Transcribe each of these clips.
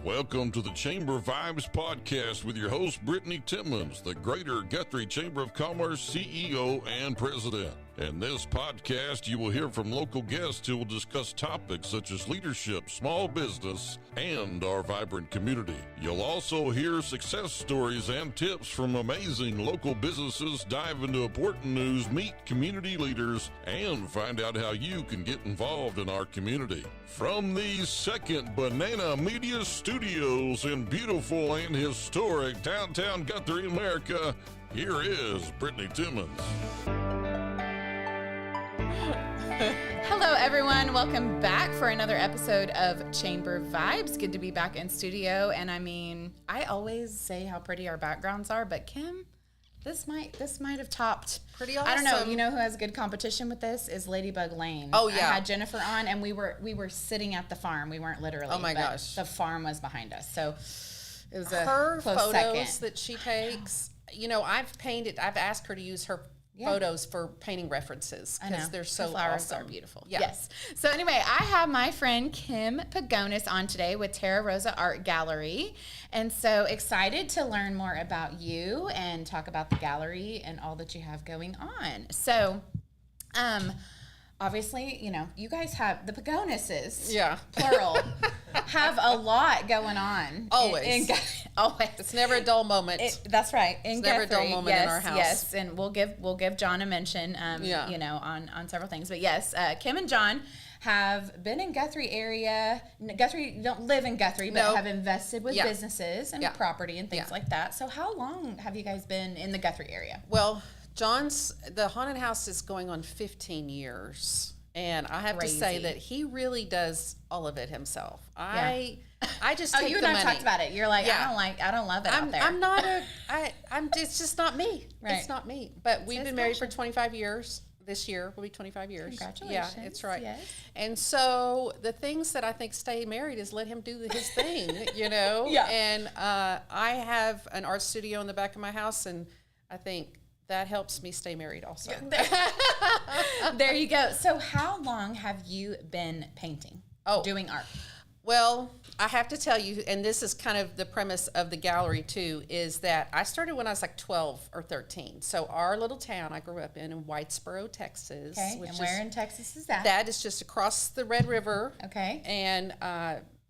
Welcome to the Chamber Vibes podcast with your host, Brittany Timmons, the Greater Guthrie Chamber of Commerce CEO and President. In this podcast, you will hear from local guests who will discuss topics such as leadership, small business, and our vibrant community. You'll also hear success stories and tips from amazing local businesses, dive into important news, meet community leaders, and find out how you can get involved in our community. From the Second Banana Media Studios in beautiful and historic downtown Guthrie, America, here is Brittany Timmons. Hello, everyone. Welcome back for another episode of Chamber Vibes. Good to be back in studio. And I always say how pretty our backgrounds are, but Kim, this might have topped. Pretty awesome. I don't know. You know who has good competition with this is Ladybug Lane. Oh yeah. I had Jennifer on, and we were sitting at the farm. We weren't literally. Oh my gosh. The farm was behind us, so it was her close photos second. that she takes. You know, I've asked her to use her photos for painting references because they're so the flowers awesome. are beautiful. Yeah. Yes. So anyway, I have my friend Kim Pagnois on today with Terra Rosa Art Gallery, and so excited to learn more about you and talk about the gallery and all that you have going on. So, obviously, you know, you guys have the Pagnoises, plural, have a lot going on. Always. Always. It's never a dull moment. That's right. It's never a dull moment in our house. Yes, and we'll give John a mention, you know, on several things. But yes, Kim and John have been in Guthrie area. Guthrie don't live in Guthrie, but have invested with businesses and property and things like that. So how long have you guys been in the Guthrie area? Well, the haunted house is going on 15 years. And I have to say that he really does all of it himself. I just take you the and money. I talked about it. You're like, I don't love it out there. It's just not me. Right. It's not me. But we've been married for 25 years. This year will be 25 years. Congratulations. Yeah, it's right. Yes. And so the things that I think stay married is let him do his thing, you know? Yeah. And I have an art studio in the back of my house, and I think that helps me stay married also. There you go. So how long have you been painting? Doing art? Well, I have to tell you, and this is kind of the premise of the gallery too, is that I started when I was like 12 or 13. So our little town I grew up in Whitesboro, Texas. Okay, and where in Texas is that? That is just across the Red River. Okay. And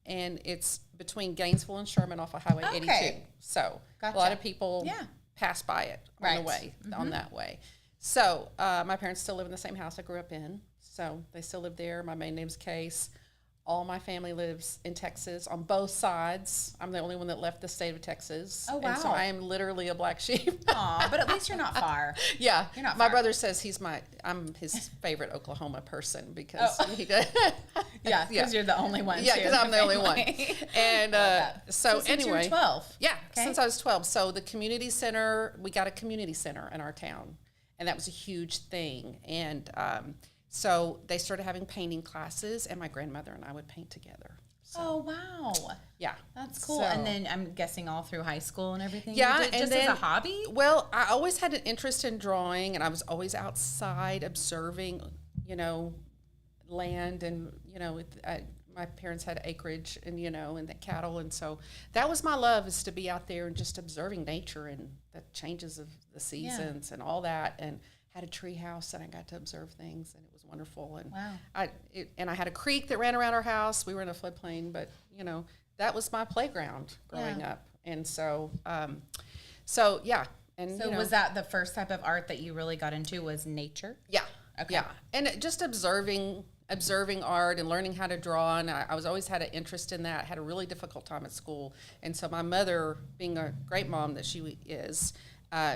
it's between Gainesville and Sherman off of Highway 82. So a lot of people pass by it on the way, on that way. So my parents still live in the same house I grew up in. So they still live there. My maiden name's Case. All my family lives in Texas on both sides. I'm the only one that left the state of Texas. Oh, wow. And so I am literally a black sheep. Aw, but at least you're not far. Yeah. You're not my far. brother says I'm his favorite Oklahoma person because he does. Yeah, because you're the only one. Yeah, because I'm the only one. And so since anyway. you were 12. Yeah, Okay. since I was 12. So the community center, we got a community center in our town. And that was a huge thing. And so they started having painting classes, and my grandmother and I would paint together. So, Oh, wow. yeah. That's cool. So- And then I'm guessing all through high school and everything? Yeah, You did, and just then, as a hobby? Well, I always had an interest in drawing, and I was always outside observing, you know, land, and you know, my parents had acreage, and you know, and the cattle, and so that was my love, is to be out there and just observing nature and the changes of the seasons and all that, and had a tree house, and I got to observe things, and it was wonderful. And Wow. I had a creek that ran around our house. We were in a floodplain, but you know, that was my playground growing up. And so, yeah. And So you know, was that the first type of art that you really got into, was nature? yeah. Okay. Yeah. And just observing art and learning how to draw. And I was always had an interest in that. I had a really difficult time at school. And so my mother, being a great mom that she is,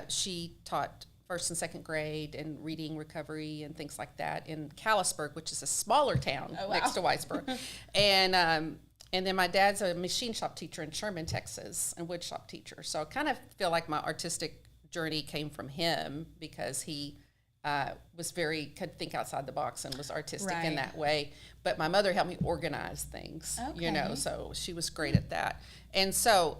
she taught first and second grade and reading recovery and things like that in Callisburg, which is a smaller town next to Whitesboro. And then my dad's a machine shop teacher in Sherman, Texas, and wood shop teacher. So I kind of feel like my artistic journey came from him, because he could think outside the box and was artistic in that way. But my mother helped me organize things, you know, so she was great at that. And so,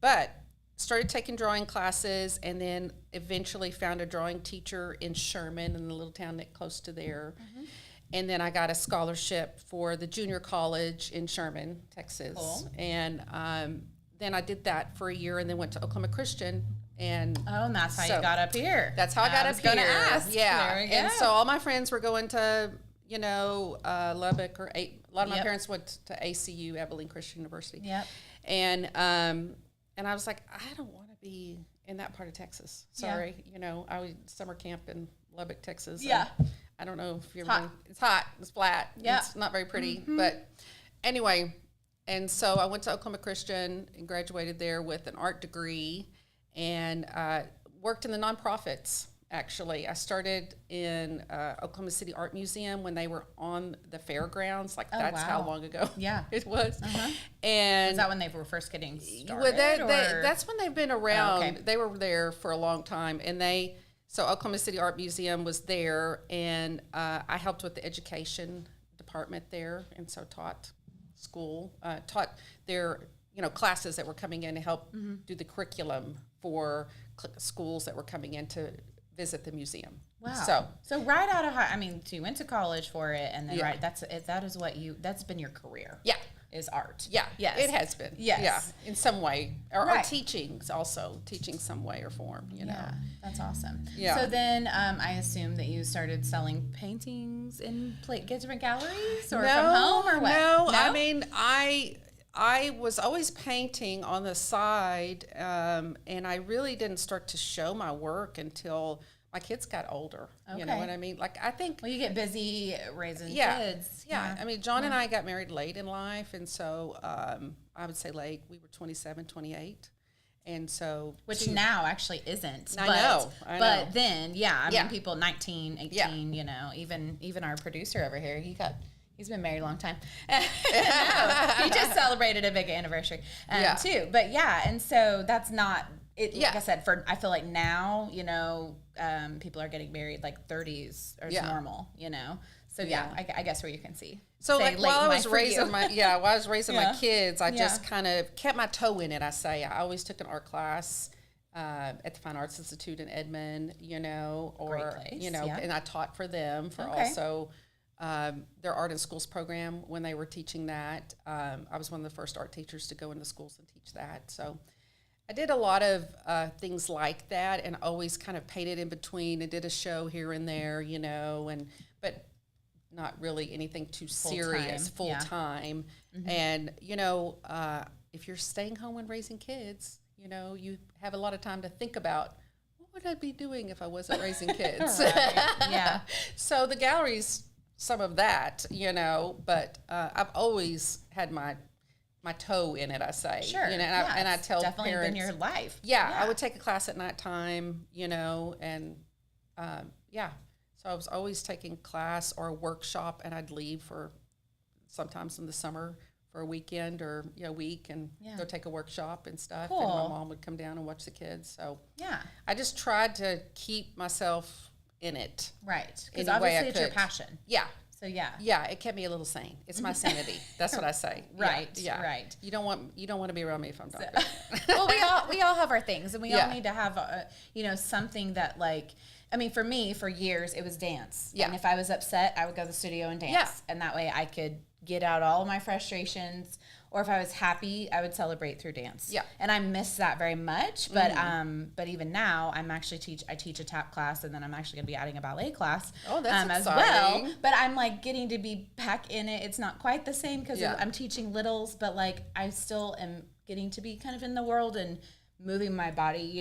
but started taking drawing classes, and then eventually found a drawing teacher in Sherman, in the little town close to there. And then I got a scholarship for the junior college in Sherman, Texas. Cool. And then I did that for a year and then went to Oklahoma Christian. And that's how you got up here. That's how I got up here. Ask. Yeah. There we go. And so all my friends were going to, Lubbock, or a lot of my parents went to ACU, Abilene Christian University. Yep. And I was like, I don't want to be in that part of Texas. Sorry. I was summer camp in Lubbock, Texas. Yeah. I don't know if you're it's hot. It's flat. Yeah. It's not very pretty. Mm-hmm. But anyway, and so I went to Oklahoma Christian and graduated there with an art degree and worked in the nonprofits, actually. I started in Oklahoma City Art Museum when they were on the fairgrounds. That's how long ago it was. Uh-huh. And is that when they were first getting started? Well, that's when they've been around. Oh, okay. They were there for a long time. And so Oklahoma City Art Museum was there, and I helped with the education department there, and so taught their classes that were coming in to help do the curriculum for schools that were coming in to visit the museum. Wow. So right out of so you went to college for it, and then that's been your career. Yeah. Is art. Yeah. Yes. It has been. Yes. Yeah. In some way. Or teaching some way or form, Yeah. That's awesome. Yeah. So then I assume that you started selling paintings in different galleries or from home or what? No. I was always painting on the side, and I really didn't start to show my work until my kids got older. Okay. You know what I mean? I think... Well, you get busy raising kids. Yeah. John and I got married late in life, and so I would say late. We were 27, 28. And so... Which now actually isn't. I know. But then, people 19, 18, even our producer over here, he's been married a long time. He just celebrated a big anniversary too. But and so that's not it. Like I said, I feel like now, people are getting married 30s or it's normal, So I guess where you can see. So while I was raising my kids, I just kind of kept my toe in it. I always took an art class at the Fine Arts Institute in Edmond, Great place. And I taught for them also. Their art in schools program when they were teaching that. I was one of the first art teachers to go into schools and teach that. So I did a lot of things like that and always kind of painted in between and did a show here and there, but not really anything too serious full time. Mm-hmm. And, if you're staying home and raising kids, you have a lot of time to think about what would I be doing if I wasn't raising kids? Yeah. So the gallery's some of that, but I've always had my toe in it, I say. Sure. And I tell definitely parents. Been your life. Yeah, I would take a class at nighttime, and so I was always taking class or a workshop, and I'd leave for sometimes in the summer for a weekend or a week and go take a workshop and stuff. Cool. And my mom would come down and watch the kids. So I just tried to keep myself in it. Right. Because obviously it's your passion. Yeah. So yeah. Yeah, it kept me a little sane. It's my sanity. That's what I say. Right. Yeah. Right. You don't want to be around me if I'm not. Well, we all have our things, and we all need to have something that for me, for years it was dance. Yeah. And if I was upset, I would go to the studio and dance. Yeah. And that way I could get out all of my frustrations. Or if I was happy, I would celebrate through dance. Yeah. And I miss that very much. But but even now, I teach a tap class, and then I'm actually going to be adding a ballet class. Oh, that's as exciting. well. But I'm getting to be back in it. It's not quite the same because I'm teaching littles, but I still am getting to be kind of in the world and moving my body,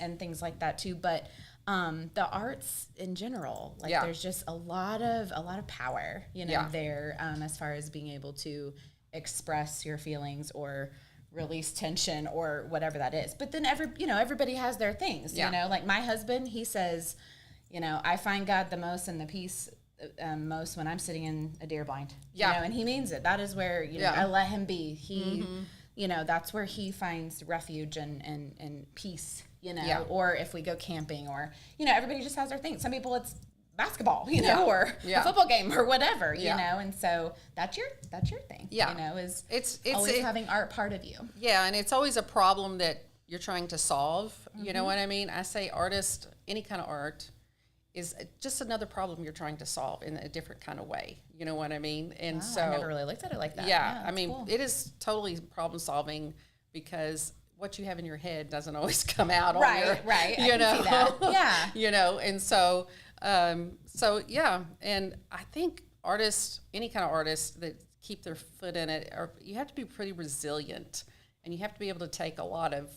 and things like that too. But the arts in general, there's just a lot of power, there as far as being able to express your feelings or release tension or whatever that is. But then everybody has their things, like my husband, he says, I find God the most in the peace most when I'm sitting in a deer blind, and he means it. That is where, I let him be. He, that's where he finds refuge and peace, or if we go camping or, everybody just has their thing. Some people it's basketball, or a football game or whatever, and so that's your thing, is it's always having art part of you. Yeah, and it's always a problem that you're trying to solve, you know what I mean? I say artist, any kind of art, is just another problem you're trying to solve in a different kind of way. You know what I mean? And so I never really looked at it like that. Yeah, I mean, cool. It is totally problem solving because what you have in your head doesn't always come out. Right. You know, see that. Yeah. You know, and so yeah, and I think artists, any kind of artists that keep their foot in it, you have to be pretty resilient, and you have to be able to take a lot of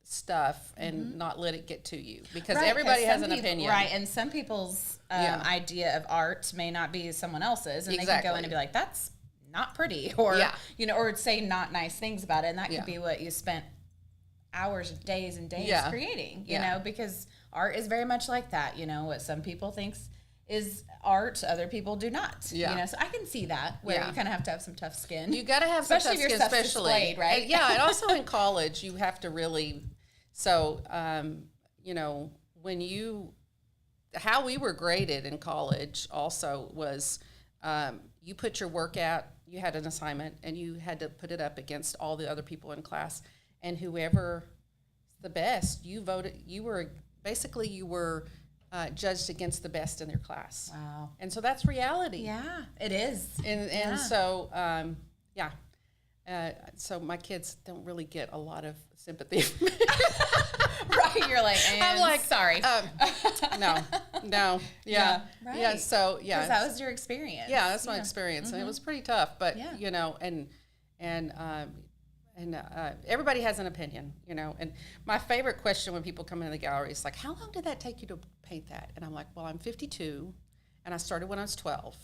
stuff and not let it get to you, because everybody has an opinion. Right, and some people's idea of art may not be someone else's, and they can go in and be like, that's not pretty, or you know, or say not nice things about it, and that could be what you spent hours, days and days creating, you know, because art is very much like that. You know, what some people think is art, other people do not. You know, so I can see that where you kind of have some tough skin. You got to have some tough skin, especially, right? And also in college, you have to really. So, you know, how we were graded in college also was, you put your work out, you had an assignment, and you had to put it up against all the other people in class, and whoever the best, you voted, you were judged against the best in their class. Wow. And so that's reality. Yeah, it is. And so, so my kids don't really get a lot of sympathy from me. Right, you're like, I'm like, sorry. No. Yeah. Right. Yeah, so, yeah. Because that was your experience. Yeah, that's my experience. And it was pretty tough, but, you know, and everybody has an opinion, you know. And my favorite question when people come into the gallery is like, how long did that take you to paint that? And I'm like, well, I'm 52, and I started when I was 12.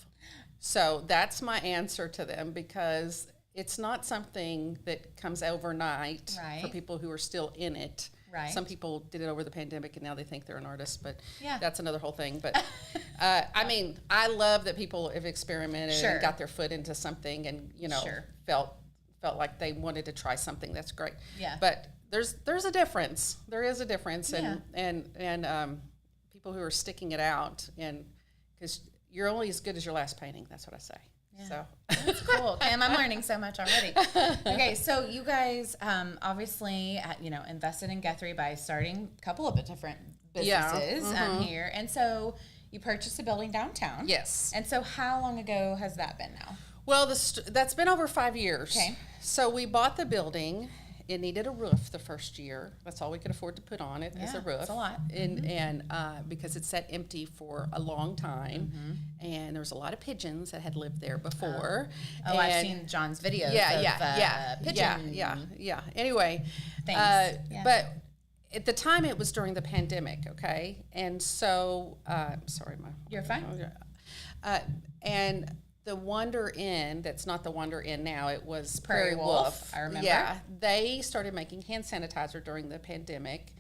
So that's my answer to them, because it's not something that comes overnight for people who are still in it. Right. Some people did it over the pandemic, and now they think they're an artist, but that's another whole thing. But I mean, I love that people have experimented and got their foot into something, and you know, felt like they wanted to try something. That's great. Yeah. But there's a difference. There is a difference, and people who are sticking it out, and because you're only as good as your last painting. That's what I say. Yeah. So that's cool. Kim, I'm learning so much already. Okay, so you guys obviously you know, invested in Guthrie by starting a couple of different businesses here, and so you purchased a building downtown. Yes. And so how long ago has that been now? Well, that's been over 5 years. Okay. So we bought the building. It needed a roof the first year. That's all we could afford to put on it is a roof. That's a lot. And because it sat empty for a long time, and there was a lot of pigeons that had lived there before. I've seen John's videos. Pigeon. Yeah. Anyway, but at the time it was during the pandemic. Okay, and so sorry, you're fine. And the Wonder Inn, that's not the Wonder Inn now, it was Prairie Wolf. I remember. Yeah, they started making hand sanitizer during the pandemic.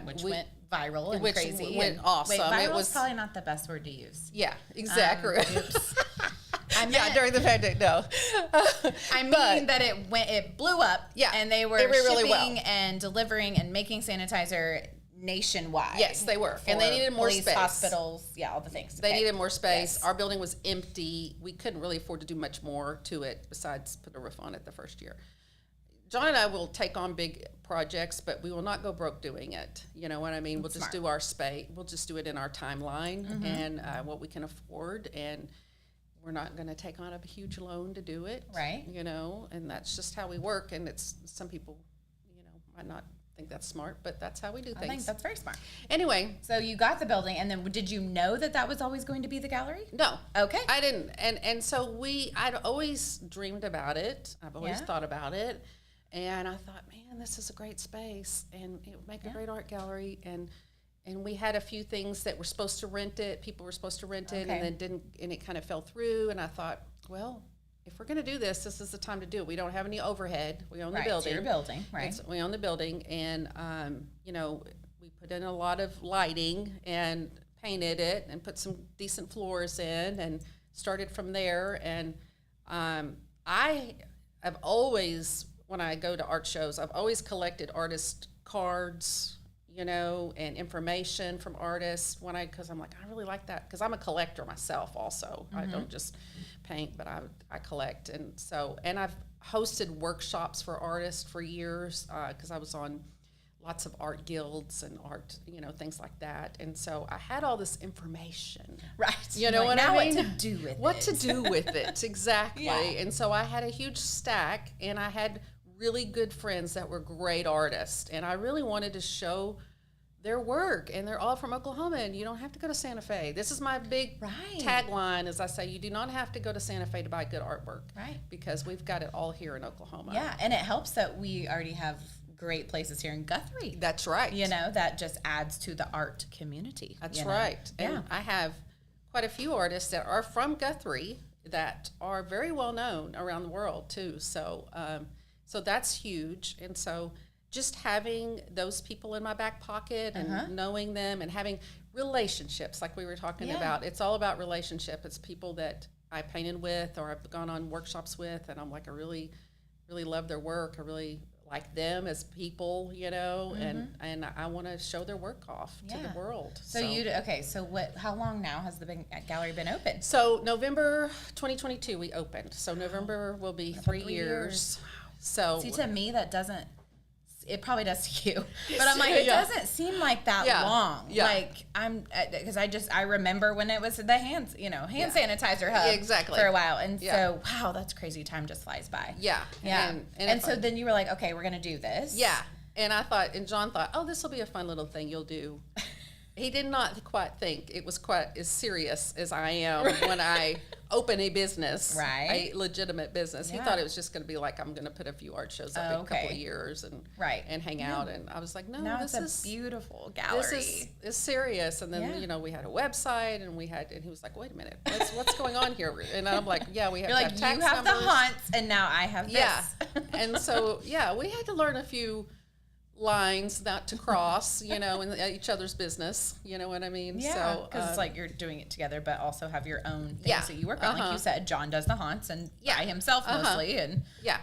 Which went viral and crazy. Which went awesome. Wait, viral is probably not the best word to use. Yeah, exactly. Oops. During the pandemic, no. I mean that it blew up. Yeah, and they were shipping really and delivering and making sanitizer nationwide. Yes, they were. And they needed more space. Hospitals, all the things. They needed more space. Yes. Our building was empty. We couldn't really afford to do much more to it besides put a roof on it the first year. John and I will take on big projects, but we will not go broke doing it. You know what I mean? We'll just do our space. We'll just do it in our timeline and what we can afford, and we're not going to take on a huge loan to do it. Right. You know, and that's just how we work. And it's some people, you know, might not think that's smart, but that's how we do things. I think that's very smart. Anyway. So you got the building, and then did you know that was always going to be the gallery? No. Okay. I didn't. And so I'd always dreamed about it. I've always thought about it. And I thought, man, this is a great space, and it would make a great art gallery. And we had a few things that were supposed to rent it. People were supposed to rent it, and then didn't, and it kind of fell through. And I thought, well, if we're going to do this, this is the time to do it. We don't have any overhead. We own the building. It's your building, right? We own the building, and you know, we put in a lot of lighting and painted it and put some decent floors in and started from there. And I have always, when I go to art shows, I've always collected artist cards, you know, and information from artists because I'm like, I really like that, because I'm a collector myself also. I don't just paint, but I collect. And so, and I've hosted workshops for artists for years, because I was on lots of art guilds and art, things like that. And so I had all this information. Right. You know what I mean? What to do with it. What to do with it, exactly. Yeah. And so I had a huge stack, and I had really good friends that were great artists. And I really wanted to show their work, and they're all from Oklahoma, and you don't have to go to Santa Fe. This is my big tagline, as I say, you do not have to go to Santa Fe to buy good artwork. Right. Because we've got it all here in Oklahoma. Yeah, and it helps that we already have great places here in Guthrie. That's right. That just adds to the art community. That's right. And I have quite a few artists that are from Guthrie that are very well known around the world too. So, so that's huge. And so just having those people in my back pocket and knowing them and having relationships like we were talking about. It's all about relationship. It's people that I painted with or I've gone on workshops with, and I'm like, I really, really love their work. I really like them as people, and I want to show their work off to the world. So how long now has the gallery been open? So November 2022 we opened. So November will be 3 years. So see, to me that doesn't. It probably does to you, but I'm like, it doesn't seem like that long. Yeah. Like because I remember when it was the hand sanitizer hub for a while, and so wow, that's crazy. Time just flies by. Yeah. And so then you were like, okay, we're gonna do this. Yeah. And I thought, and John thought, oh, this will be a fun little thing you'll do. He did not quite think it was quite as serious as I am when I open a business, a legitimate business. He thought it was just going to be like, I'm going to put a few art shows up in a couple of years and hang out. And I was like, no, this is a beautiful gallery. This is serious. And then, we had a website and he was like, wait a minute, what's going on here? And I'm like, yeah, we have to have tax you have numbers. the hunts and now I have this. Yeah. And so, we had to learn a few lines not to cross, in each other's business. You know what I mean? Yeah, so, because it's like you're doing it together, but also have your own things that you work on. Like you said, John does the haunts and by himself mostly, and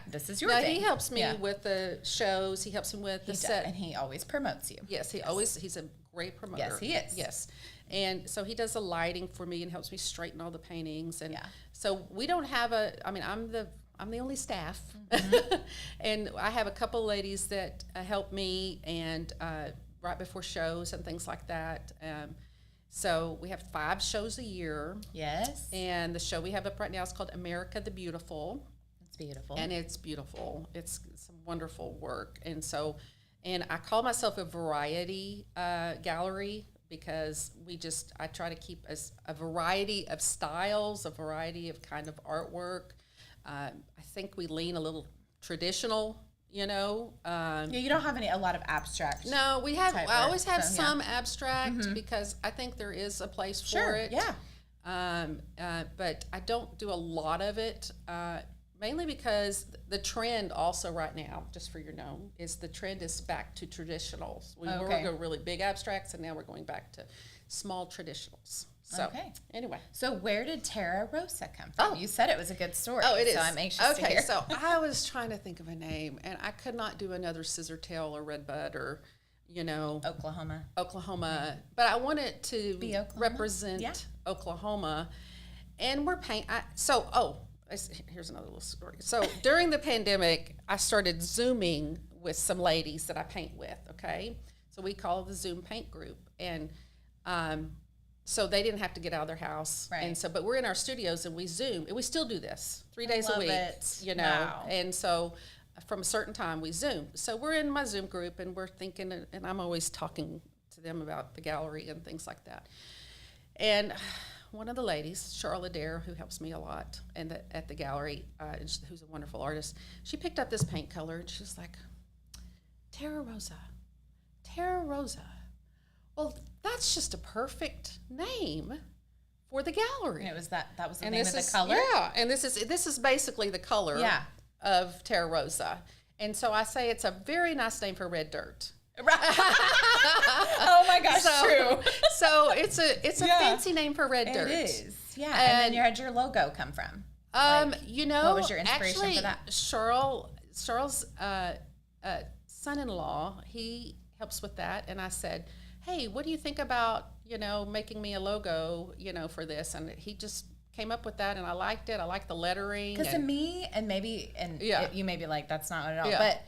this is your thing. He helps me with the shows. He helps me with the set, and he always promotes you. Yes, he's a great promoter. Yes, he is. Yes. And so he does the lighting for me and helps me straighten all the paintings. And so we don't have I'm the only staff, and I have a couple ladies that help me and right before shows and things like that. So we have 5 shows a year. Yes. And the show we have up right now is called America the Beautiful. It's beautiful. And it's beautiful. It's some wonderful work. And I call myself a variety gallery because I try to keep a variety of styles, a variety of kind of artwork. I think we lean a little traditional, you don't have a lot of abstract. No, we have. I always have some abstract because I think there is a place for it. Yeah. But I don't do a lot of it, mainly because the trend also right now, just for your know, is the trend is back to traditionals. We were going really big abstracts, and now we're going back to small traditionals. So, anyway. So where did Terra Rosa come from? You said it was a good story. Oh, it is. So I'm anxious to hear. So I was trying to think of a name, and I could not do another Scissortail or Redbud or, Oklahoma. But I wanted to represent Oklahoma. And we're here's another little story. So during the pandemic, I started Zooming with some ladies that I paint with, okay? So we call it the Zoom Paint Group. And so they didn't have to get out of their house. Right. And so, but we're in our studios and we Zoom, and we still do this 3 days a week, Wow. And so from a certain time we Zoom. So we're in my Zoom group and we're thinking, and I'm always talking to them about the gallery and things like that. And one of the ladies, Charlotte Adair, who helps me a lot at the gallery, who's a wonderful artist, she picked up this paint color and she's like, Terra Rosa. Well, that's just a perfect name for the gallery. And it was that was the name of the color? Yeah, and this is basically the color of Terra Rosa. And so I say it's a very nice name for red dirt. Oh my gosh, true. So it's a fancy name for red dirt. It is. Yeah. And then where did your logo come from? What was your inspiration for that? Charles' son-in-law, he helps with that, and I said, hey, what do you think about, making me a logo, for this? And he just came up with that, and I liked it. I liked the lettering. Because to me, you may be like, that's not it at all. Yeah. But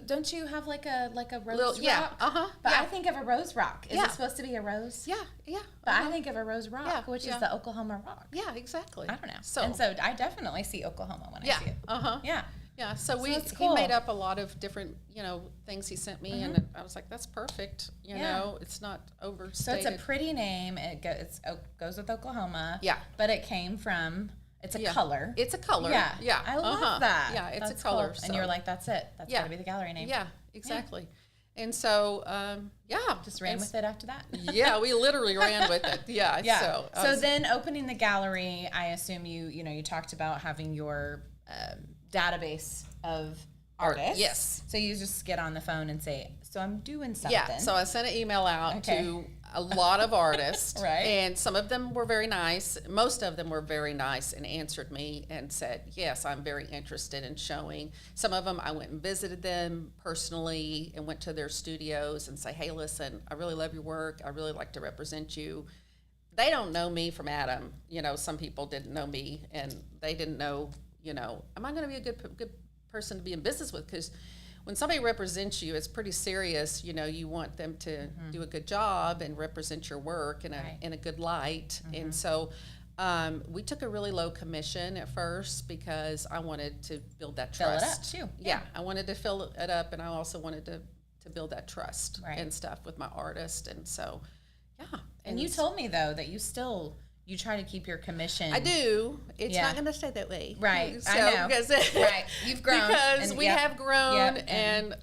Don't you have like a rose rock? Yeah, But I think of a rose rock. Is it supposed to be a rose? Yeah. But I think of a rose rock, which is the Oklahoma rock. Yeah, exactly. I don't know. So I definitely see Oklahoma when I see it. Yeah. Yeah, so he made up a lot of different, things he sent me, and I was like, that's perfect. You know, it's not overstated. So it's a pretty name. It goes with Oklahoma. Yeah. But it came from, it's a color. It's a color. Yeah. I love that. Yeah, it's That's a color. Cool. So. And you're like, that's it. That's got to be the gallery name. Yeah, exactly. Yeah. And so, just ran with it after that. Yeah, we literally ran with it. Yeah. Yeah. So then opening the gallery, I assume you talked about having your database of artists. Yes. So you just get on the phone and say, so I'm doing something. Yeah. So I sent an email out to a lot of artists. Right. And some of them were very nice. Most of them were very nice and answered me and said, yes, I'm very interested in showing. Some of them, I went and visited them personally and went to their studios and say, hey, listen, I really love your work. I really like to represent you. They don't know me from Adam. Some people didn't know me, and they didn't know, am I going to be a good person to be in business with? Because when somebody represents you, it's pretty serious. You want them to do a good job and represent your work in a good light. And so we took a really low commission at first because I wanted to build that trust. Fill it up too. Yeah, I wanted to fill it up, and I also wanted to build that trust and stuff with my artist. And so, yeah. And you told me though that you try to keep your commission. I do. It's not going to stay that way. Right. So, I know. Because you've grown. Because we have grown, and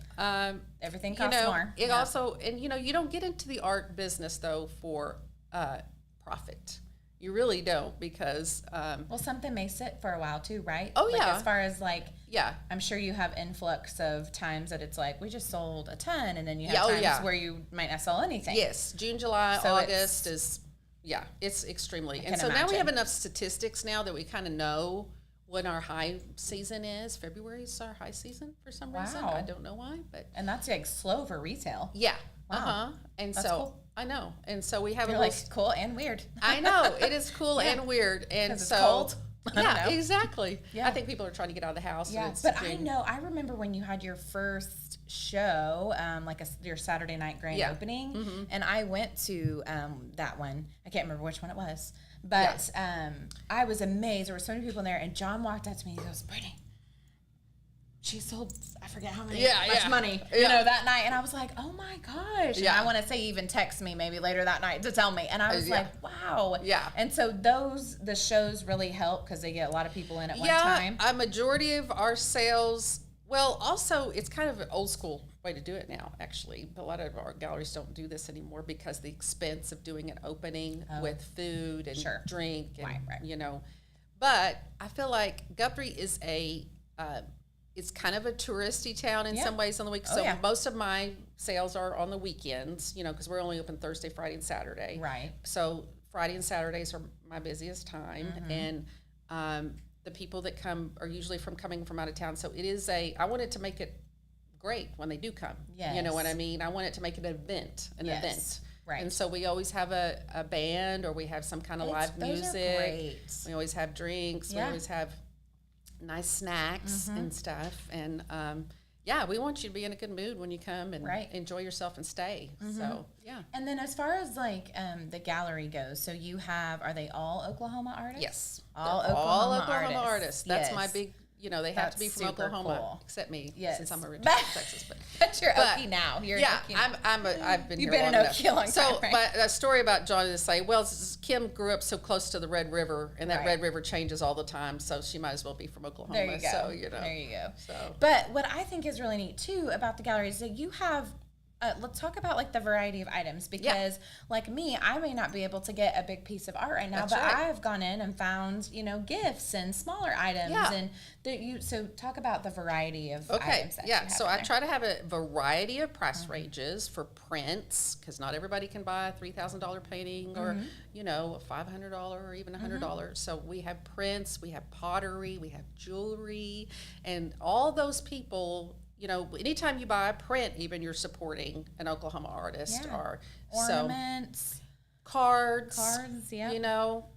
everything costs more. It also, and you don't get into the art business though for profit. You really don't, because something may sit for a while too, right? Oh, yeah. As far as I'm sure you have influx of times that it's like we just sold a ton, and then you have times where you might not sell anything. Yes, June, July, August is. Yeah, it's extremely. And so now we have enough statistics now that we kind of know when our high season is. February is our high season for some reason. I don't know why, but. And that's slow for retail. Yeah. Wow. And that's so cool. I know. And so we have You're cool and weird. I know. It is cool and weird. And so. It's cold. Yeah, exactly. Yeah. I think people are trying to get out of the house. Yeah, but I remember when you had your first show, your Saturday night grand opening, and I went to that one. I can't remember which one it was, but I was amazed. There were so many people in there, and John walked up to me and he goes, Brittany, she sold, I forget how much money, that night. And I was like, oh my gosh. And I want to say even text me maybe later that night to tell me. And I was like, wow. Yeah. And so the shows really help because they get a lot of people in at one time. A majority of our sales, also it's kind of an old school way to do it now, actually. A lot of our galleries don't do this anymore because the expense of doing an opening with food and drink and, but I feel like Guthrie is it's kind of a touristy town in some ways on the week. So most of my sales are on the weekends, because we're only open Thursday, Friday, and Saturday. Right. So Friday and Saturdays are my busiest time. And the people that come are usually coming from out of town. So it is I wanted to make it great when they do come. Yes. You know what I mean? I want it to make it an event. Right. And so we always have a band, or we have some kind of live music. Are great. We always have drinks. We always have nice snacks and stuff, and we want you to be in a good mood when you come and enjoy yourself and stay. So And then as far as the gallery goes, so you are they all Oklahoma artists? Yes, all Oklahoma artists. That's my big. They have to be from Oklahoma, except me, since I'm originally from Texas. But you're Okie now. You're I've been. You've here been long in Okie a long time. So, a story about John is Kim grew up so close to the Red River, and that Red River changes all the time, so she might as well be from Oklahoma. There you go. So there you go. So, but what I think is really neat too about the gallery is that you have. Let's talk about the variety of items, because like me, I may not be able to get a big piece of art right now, but I've gone in and found gifts and smaller items and so talk about the variety of items that you have so I try to have a variety of price ranges for prints, because not everybody can buy a $3,000 painting or a $500 or even $100. So we have prints, we have pottery, we have jewelry, and all those people. Anytime you buy a print, even you're supporting an Oklahoma artist or ornaments, cards,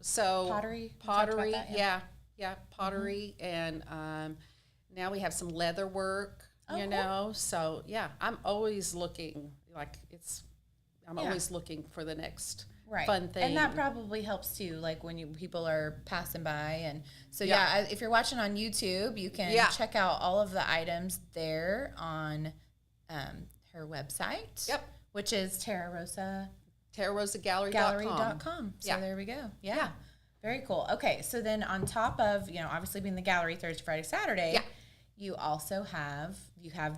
so pottery, that, pottery, and now we have some leather work. you know? So, yeah, I'm always looking, always looking for the next fun thing. And that probably helps too, like when people are passing by. And so, if you're watching on YouTube, you can check out all of the items there on her website. Yep. Which is Terra Rosa Gallery.com. So there we go. Yeah. Very cool. Okay. So then on top of, obviously being the gallery Thursday, Friday, Saturday, you also have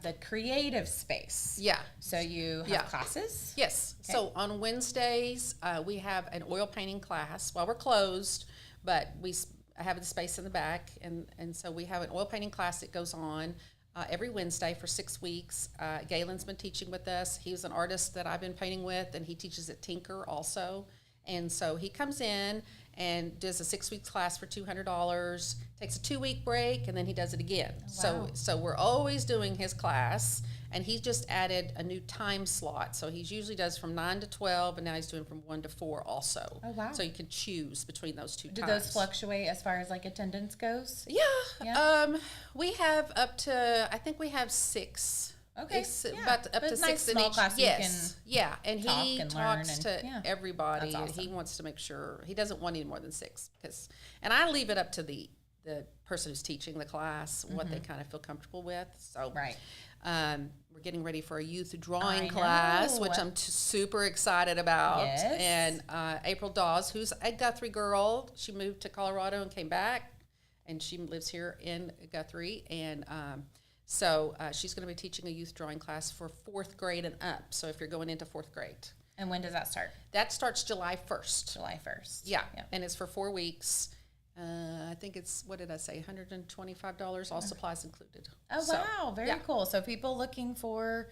the creative space. Yeah. So you have classes? Yes. Okay. So on Wednesdays, we have an oil painting class. Well, we're closed, but I have the space in the back. And so we have an oil painting class that goes on every Wednesday for 6 weeks. Galen's been teaching with us. He was an artist that I've been painting with, and he teaches at Tinker also. And so he comes in and does a 6 week class for $200, takes a 2 week break, and then he does it again. Oh, wow. So we're always doing his class, and he just added a new time slot. So he usually does from 9 to 12, and now he's doing from 1 to 4 also. Oh, wow. So you can choose between those two times. Do those fluctuate as far as like attendance goes? Yeah. We have up to, I think we have 6. Okay. But up to nice 6 in small each. class. Yes. Yeah. And he talks to and, everybody. That's And awesome. he wants to make sure he doesn't want any more than 6 and I leave it up to the person who's teaching the class what they kind of feel comfortable with. So we're getting ready for a youth drawing class, which I'm super excited about. Yes. And April Dawes, who's a Guthrie girl, she moved to Colorado and came back, and she lives here in Guthrie, and so she's going to be teaching a youth drawing class for 4th grade and up. So if you're going into 4th grade. And when does that start? That starts July 1st. July 1st. Yeah. And it's for 4 weeks. I think it's, what did I say, $125, all supplies included. Oh, wow. Very cool. So people looking for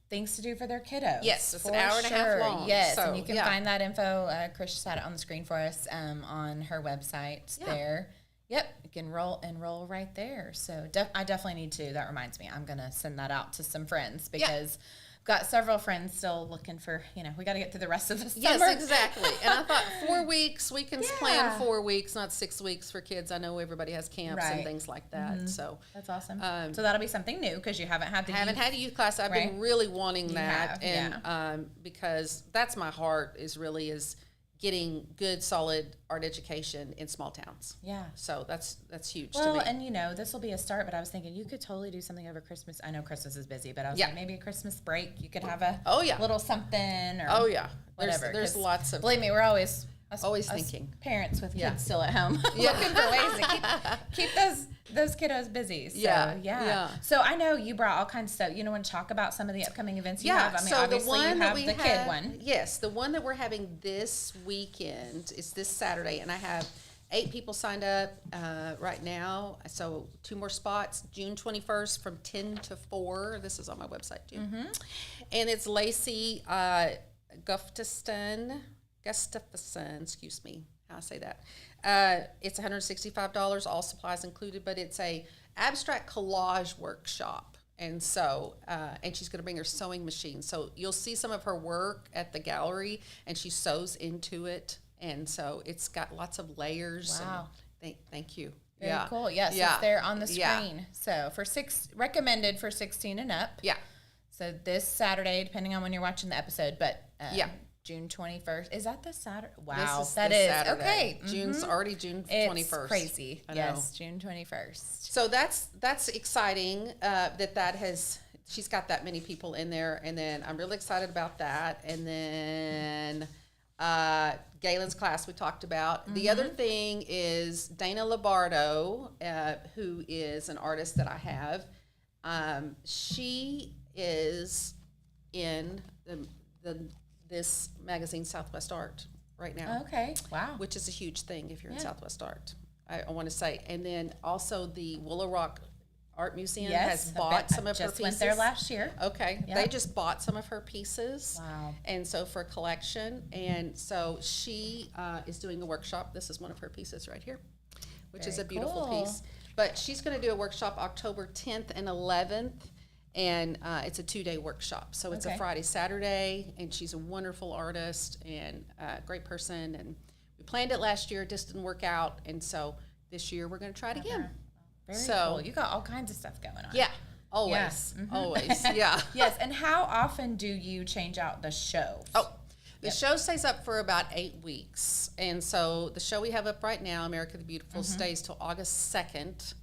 things to do for their kiddos. Yes, it's an hour and a half long. Yes, so, and you can find that info. Chris just had it on the screen for us on her website there. Yep, you can enroll right there. So I definitely need to. That reminds me, I'm going to send that out to some friends because I've got several friends still looking for, we got to get through the rest of the summer. Yes, exactly. And I thought 4 weeks, we can plan 4 weeks, not 6 weeks for kids. I know everybody has camps and things like that. Mm-hmm. So that's awesome. So that'll be something new because you haven't had had a youth class. I've been really wanting that. And because that's my heart is getting good, solid art education in small towns. Yeah. So that's huge to me. Well, and this will be a start, but I was thinking you could totally do something over Christmas. I know Christmas is busy, but I was like, maybe a Christmas break. You could have a little something or whatever. There's lots of... Believe me, we're always thinking. Parents with kids still at home looking for ways to keep those kiddos busy. So, yeah. So I know you brought all kinds of stuff. You want to talk about some of the upcoming events you have? I mean, so obviously the one you have the kid one. Yes, the one that we're having this weekend is this Saturday, and I have 8 people signed up right now. So 2 more spots, June 21st from 10 to 4. This is on my website, too. Mm-hmm. And it's Lacey Gustafson, excuse me, how I say that. It's $165, all supplies included, but it's a abstract collage workshop. And so, and she's going to bring her sewing machine. So you'll see some of her work at the gallery, and she sews into it. And so it's got lots of layers. Wow. Thank you. Very cool. Yes, it's there on the screen. So recommended for 16 and up. Yeah. So this Saturday, depending on when you're watching the episode, but June 21st. Is that the Saturday? Wow, that is Saturday. Okay. June's already June 21st. It's crazy. Yes, June 21st. So that's exciting. She's got that many people in there, and then I'm really excited about that. And then Galen's class we talked about. Mm-hmm. The other thing is Dana Labardo, who is an artist that I have. She is in this magazine, Southwest Art, right now. Okay, wow. Which is a huge thing if you're in Southwest Art, I want to say. And then also the Willow Rock Art Museum has bought some of her pieces. I just went there last year. Okay, they just bought some of her pieces. Wow. And so for a collection. And so she is doing a workshop. This is one of her pieces right here, which is a beautiful piece. But she's going to do a workshop October 10th and 11th. And it's a 2-day workshop. So it's a Friday, Saturday, and she's a wonderful artist and a great person. And we planned it last year, it just didn't work out. And so this year we're going to try it again. Very cool. You got all kinds of stuff going on. Yeah. Always. Yeah. Mm-hmm. Always. Yeah. Yes. And how often do you change out the show? Oh, the show stays up for about 8 weeks. And so the show we have up right now, America the Beautiful, stays till August 2nd.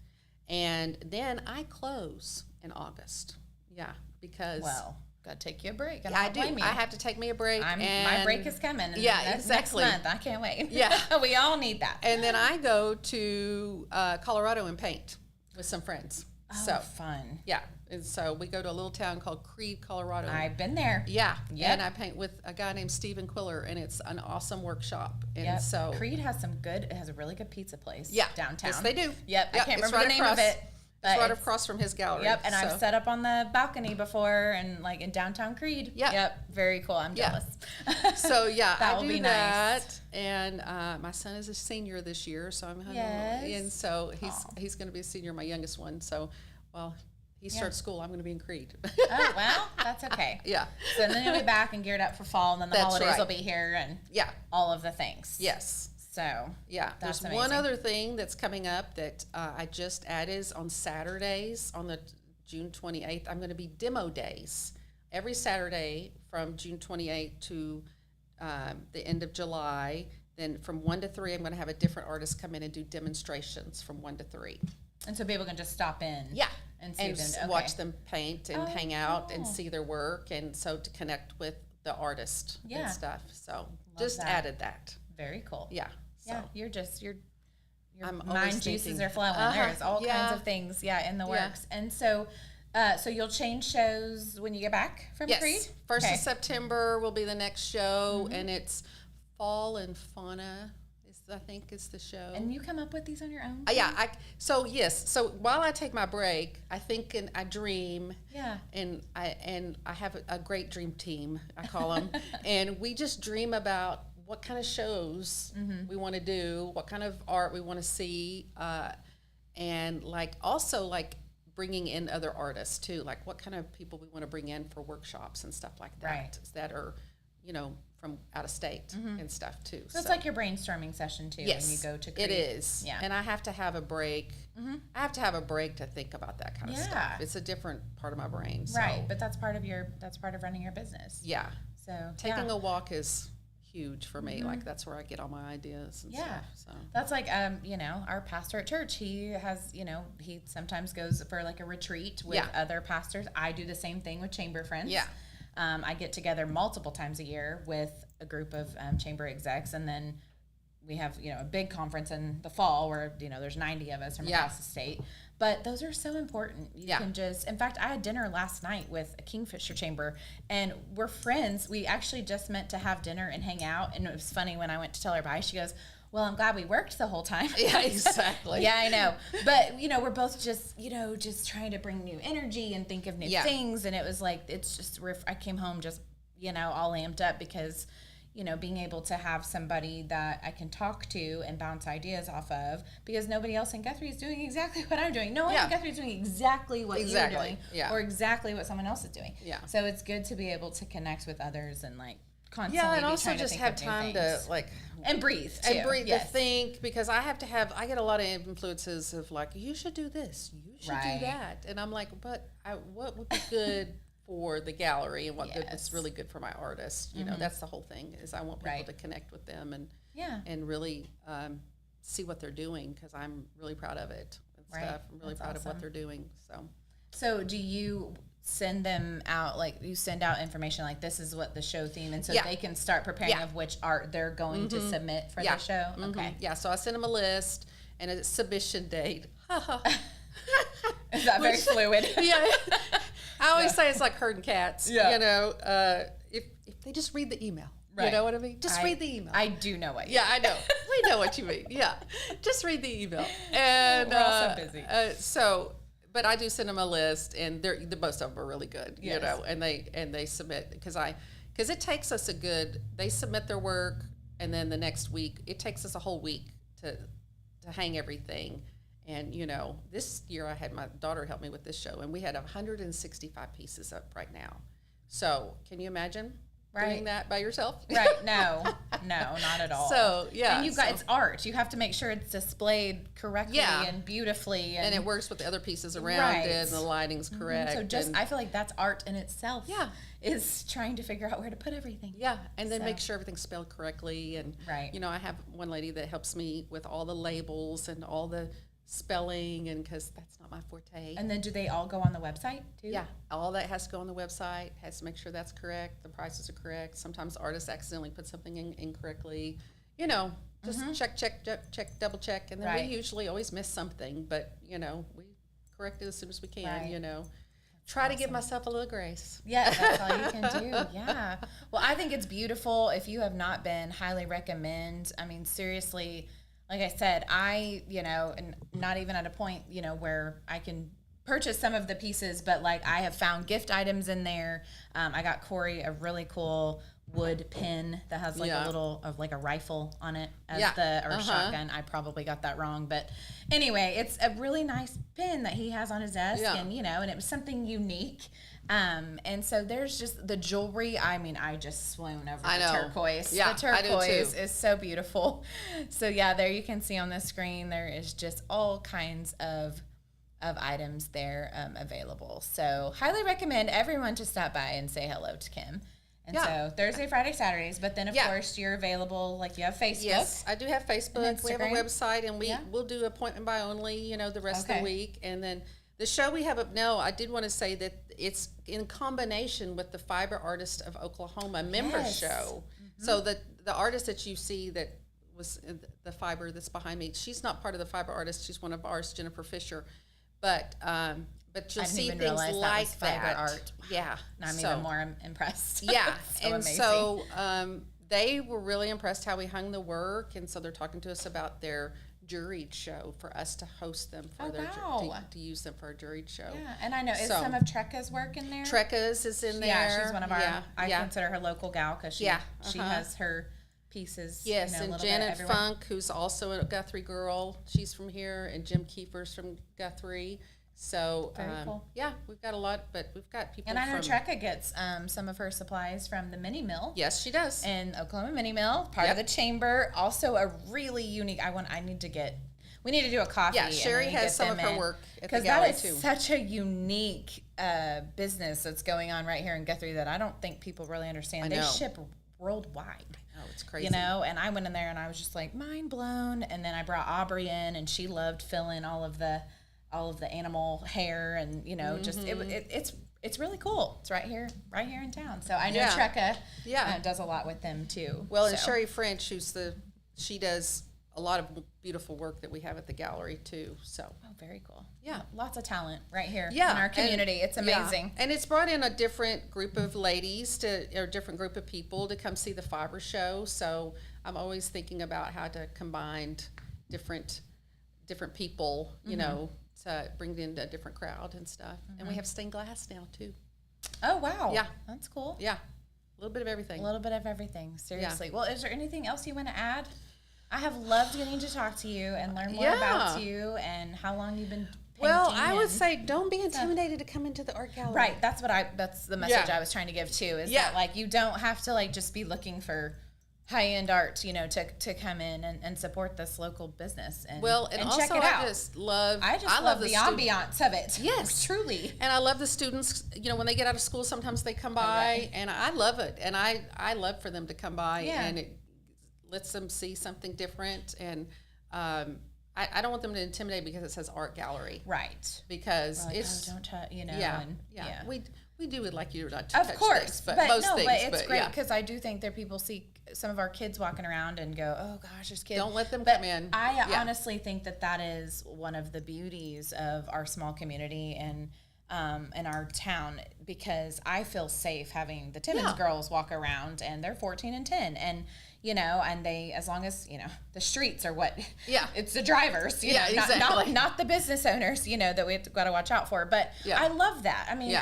And then I close in August. Yeah, because... Well, gotta take you a break. I do. I have to take me a break. My break is coming. Yeah, that's exactly. Next month. I can't wait. Yeah. We all need that. And then I go to Colorado and paint with some friends. Oh, fun. Yeah. And so we go to a little town called Creed, Colorado. I've been there. Yeah. Yep. And I paint with a guy named Stephen Quiller, and it's an awesome workshop. And so Creed has it has a really good pizza place downtown. Yes, they do. Yep. I can't remember the name of it. It's right across from his gallery. Yep, and I've set up on the balcony before, and like in downtown Creed. Yep, very cool. I'm jealous. So that I will do be that, nice. And my son is a senior this year, so I'm and so he's going to be a senior, my youngest one. So, he starts school, I'm going to be in Creed. Oh well, that's okay. Yeah. So then you'll be back and geared up for fall, and then the holidays will be here, and all of the things. Yes. So there's amazing. one other thing that's coming up that I just added is on Saturdays on the June 28th. I'm going to be demo days every Saturday from June 28th to the end of July. Then from 1 to 3, I'm going to have a different artist come in and do demonstrations from 1 to 3. And so people can just stop in. Yeah. And see them. Okay. Watch them paint and hang out and see their work, and so to connect with the artist and stuff. So just added that. Very cool. Yeah. So. Yeah, your I'm mind juices are flowing. There's all kinds of things, in the works. And so, so you'll change shows when you get back from Creed? 1st of September will be the next show, and it's Fall and Fauna. I think is the show. And you come up with these on your own? So while I take my break, I think and I dream. Yeah. And I have a great dream team, I call them, and we just dream about what kind of shows we want to do, what kind of art we want to see, and also bringing in other artists too, like what kind of people we want to bring in for workshops and stuff like that that are, from out of state and stuff too. So it's like your brainstorming session too when you go to Creed. It is. Yeah. And I have to have a break. I have to have a break to think about that kind of stuff. It's a different part of my brain. So. Right, but that's part of running your business. Yeah. So taking a walk is huge for me. Like that's where I get all my ideas and stuff. So that's like our pastor at church, he has, he sometimes goes for like a retreat with other pastors. I do the same thing with Chamber friends. Yeah. I get together multiple times a year with a group of Chamber execs, and then we have, a big conference in the fall where, there's 90 of us from across the state. But those are so important. You can just, in fact, I had dinner last night with a Kingfisher Chamber, and we're friends. We actually just meant to have dinner and hang out, and it was funny when I went to tell her bye, she goes, well, I'm glad we worked the whole time. Yeah, exactly. Yeah, I know. But, we're both just, just trying to bring new energy and think of new things. And it was like, it's just, I came home just, all amped up because, being able to have somebody that I can talk to and bounce ideas off of, because nobody else in Guthrie is doing exactly what I'm doing. No one in Guthrie is doing exactly what you're doing or exactly what someone else is doing. Yeah. So it's good to be able to connect with others and constantly and also just have time to and breathe too. And breathe to think, because I get a lot of influences of you should do this, you should do that, and I'm like, but what would be good for the gallery and what's really good for my artists, that's the whole thing, is I want people to connect with them and really see what they're doing, because I'm really proud of it and stuff. I'm really proud of what they're doing. So do you send them out, you send out information this is what the show theme, and so they can start preparing of which art they're going to submit for the show? Okay. Yeah, so I send them a list and a submission date. Is that very fluid? Yeah. I always say it's like herding cats. Yeah. If they just read the email. Right. You know what I mean? Just read the email. I do know what you mean. Yeah, I know. We know what you mean. Yeah. Just read the email. And we're all so busy. But I do send them a list, and the most of them are really good, and they submit, because it takes us they submit their work, and then the next week, it takes us a whole week to hang everything. And, this year I had my daughter help me with this show, and we had 165 pieces up right now. So can you imagine? doing that by yourself. Right. No, not at all. So, yeah. And it's art. You have to make sure it's displayed correctly and beautifully. And it works with the other pieces around it, and the lighting's correct. So I feel like that's art in itself. Yeah. Is trying to figure out where to put everything. Yeah. And then make sure everything's spelled correctly. And, I have one lady that helps me with all the labels and all the spelling, and because that's not my forte. And then do they all go on the website too? Yeah, all that has to go on the website, has to make sure that's correct, the prices are correct. Sometimes artists accidentally put something in incorrectly, just check, double check, and then we usually always miss something, but we correct it as soon as we can. Try to give myself a little grace. Yeah, that's all you can do. Yeah. Well, I think it's beautiful. If you have not been, highly recommend. I mean, seriously, like I said, and not even at a point, where I can purchase some of the pieces, but like I have found gift items in there. I got Corey a really cool wood pin that has like a little of like a rifle on it as shotgun. I probably got that wrong, but anyway, it's a really nice pin that he has on his desk, and and it was something unique. And so there's just the jewelry. I mean, I just swoon over the turquoise. Yeah, the turquoise is so beautiful. So there you can see on the screen, there is just all kinds of items there available. So highly recommend everyone to stop by and say hello to Kim. And so Thursday, Friday, Saturdays, but then of course you're available, like you have Facebook. Yes, I do have Facebook. We have a website, and we'll do appointment by only, the rest of the week. And then the show we have up now, I did want to say that it's in combination with the Fiber Artist of Oklahoma member show. So the artist that you see that was the fiber that's behind me, she's not part of the Fiber Artist. She's one of ours, Jennifer Fisher. But you'll see things like that. Fiber art. Yeah. I'm even more impressed. Yeah. So and amazing. So they were really impressed how we hung the work. And so they're talking to us about their juried show for us to host them for to use them for a juried show. Yeah, and I know, is some of Trekka's work in there? Trekka's is in there. Yeah, she's one of our, I consider her local gal because she has her pieces. Yes, and Janet Funk, who's also a Guthrie girl, she's from here, and Jim Kiefer's from Guthrie. So, cool. We've got a lot, but we've got people. And I know Trekka gets some of her supplies from the Mini Mill. Yes, she does. And Oklahoma Mini Mill, part of the Chamber. Also a really unique. We need to do a coffee. Yeah, Sherry has some of her work at the gallery too. Because that is such a unique business that's going on right here in Guthrie that I don't think people really understand. They ship worldwide. Oh, it's crazy. And I went in there and I was just like mind blown. And then I brought Aubrey in, and she loved filling all of the animal hair, and just it's really cool. It's right here in town. So I know Trekka does a lot with them too. Well, and Sherry French, she does a lot of beautiful work that we have at the gallery too. So very cool. Yeah, lots of talent right here in our community. It's amazing. And it's brought in a different group of ladies or a different group of people to come see the fiber show. So I'm always thinking about how to combine different people, to bring in a different crowd and stuff. And we have stained glass now too. Oh wow. Yeah. That's cool. Yeah. A little bit of everything. Seriously. Yeah. Well, is there anything else you want to add? I have loved getting to talk to you and learn more about you and how long you've been painting. Well, I would say don't be intimidated to come into the art gallery. Right. That's the message I was trying to give too, is that like you don't have to like just be looking for high-end art, to come in and support this local business and also check it out. I love the ambiance of it. Yes, truly. And I love the students. When they get out of school, sometimes they come by, and I love it. And I love for them to come by, and it lets them see something different. And I don't want them to intimidate because it says art gallery, right? Because like, don't touch, We do would like you to not touch of course, things, but most things. But it's great because I do think there people see some of our kids walking around and go, "Oh gosh, there's kids." Don't let them come in. I honestly think that is one of the beauties of our small community and in our town, because I feel safe having the Timmons girls walk around, and they're 14 and 10, and and they, as long as, the streets are what, yeah, it's the drivers, exactly. not the business owners, that we've got to watch out for. But I love that. I mean,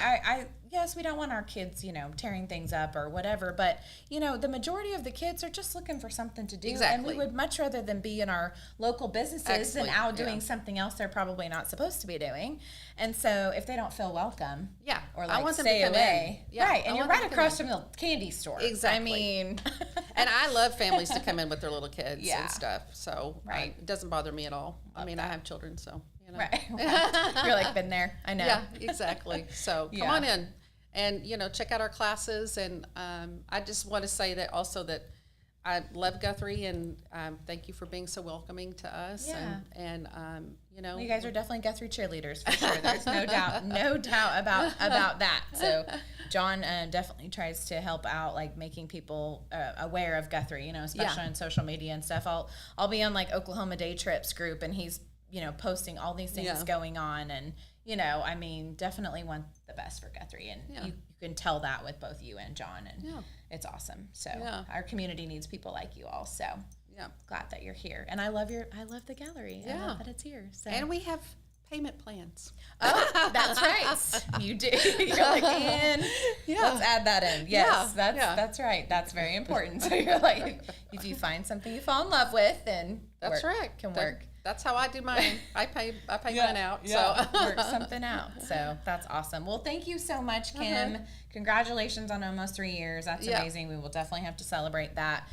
yes, we don't want our kids, tearing things up or whatever, but, the majority of the kids are just looking for something to do. Exactly. And we would much rather than be in our local businesses than out doing something else they're probably not supposed to be doing. And so if they don't feel welcome, or like, I want them stay to come away, in. Right, and you're right across from the candy store. Exactly. I mean, and I love families to come in with their little kids and stuff. So it doesn't bother me at all. I mean, I have children, so right. You're like, been there. I know. Yeah, exactly. So come on in. And, check out our classes. And I just want to say that also that I love Guthrie, and thank you for being so welcoming to us. Yeah. And well, you guys are definitely Guthrie cheerleaders, for sure. There's no doubt about that. So John definitely tries to help out, like making people aware of Guthrie, especially on social media and stuff. I'll be on like Oklahoma Day Trips group, and he's, posting all these things going on, and I mean, definitely want the best for Guthrie, and you can tell that with both you and John, and it's awesome. So our community needs people like you all. So glad that you're here, and I love the gallery. I love that it's here. So. And we have payment plans. Oh, that's right. You do. You're like, and let's add that in. Yes, that's right. That's very important. So you're like, if you find something you fall in love with, then that's can work. That's how I do mine. I pay mine out. So work something out. So that's awesome. Well, thank you so much, Kim. Congratulations on almost 3 years. That's amazing. We will definitely have to celebrate that.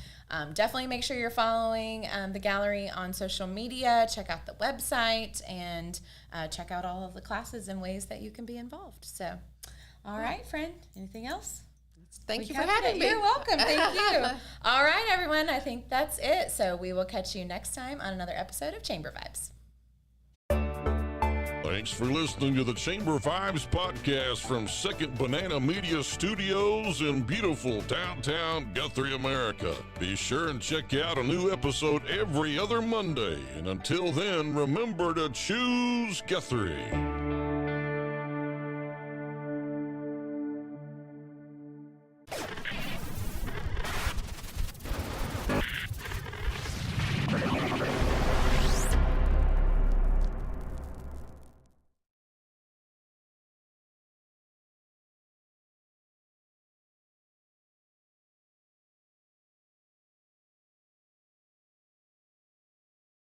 Definitely make sure you're following the gallery on social media. Check out the website, and check out all of the classes and ways that you can be involved. So, all right, friend. Anything else? Thank you for having me. You're welcome. Thank you. All right, everyone. I think that's it. So we will catch you next time on another episode of Chamber Vibes. Thanks for listening to the Chamber Vibes podcast from Second Banana Media Studios in beautiful downtown Guthrie, America. Be sure and check out a new episode every other Monday. And until then, remember to choose Guthrie.